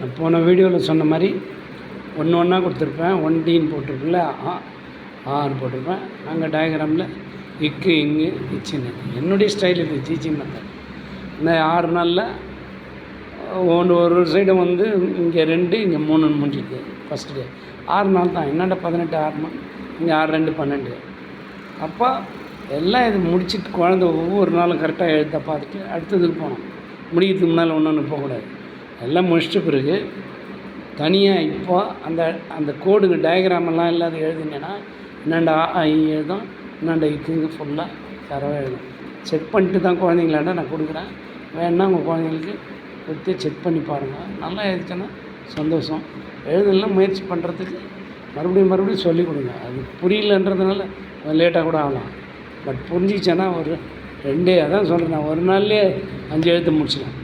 நான் போன வீடியோவில் சொன்ன மாதிரி ஒன்று ஒன்றா கொடுத்துருப்பேன். 1Dன்னு போட்டிருக்குல்ல, ஆன்னு போட்டிருப்பேன். அங்கே டயக்ராமில் இக்கு இங்கு இச்சின்னு. என்னுடைய ஸ்டைல் இது, ஜிஜி மெத்தட். இந்த 6 நாளில் ஒரு சைடும் வந்து இங்கே 2 இங்கே 3 முடிஞ்சுது ஃபஸ்ட் டே. 6 நாள் தான். என்னடா 18 6 நாள், இங்கே 6 2 12. அப்போ எல்லாம் இது முடிச்சுட்டு குழந்த ஒவ்வொரு நாளும் கரெக்டாக எழுத பார்த்துட்டு அடுத்ததுக்கு போனோம். முடிக்கிறதுக்கு முன்னால் ஒன்று போகக்கூடாது. எல்லாம் முடிச்சிட்ட பிறகு தனியாக இப்போ அந்த கோடுங்க டயக்ராமெல்லாம் இல்லாத எழுதுனேன்னா என்னண்டா எழுதும், என்னண்டா இக்குங்க ஃபுல்லாக தரவாக எழுதும். செக் பண்ணிட்டு தான் குழந்தைங்களாண்ட நான் கொடுக்குறேன். வேணுன்னா உங்கள் குழந்தைங்களுக்கு கொடுத்து செக் பண்ணி பாருங்கள். நல்லா எழுதிச்சோன்னா சந்தோஷம். எழுதலாம் முயற்சி பண்ணுறதுக்கு மறுபடியும் சொல்லிக் கொடுங்க. அது புரியலன்றதுனால லேட்டாக கூட ஆகலாம். பட் புரிஞ்சிச்சேன்னா ஒரு 2 அதான் சொல்கிறேன், நான் ஒரு நாள்லேயே 5 எழுத்து முடிச்சிடலாம்.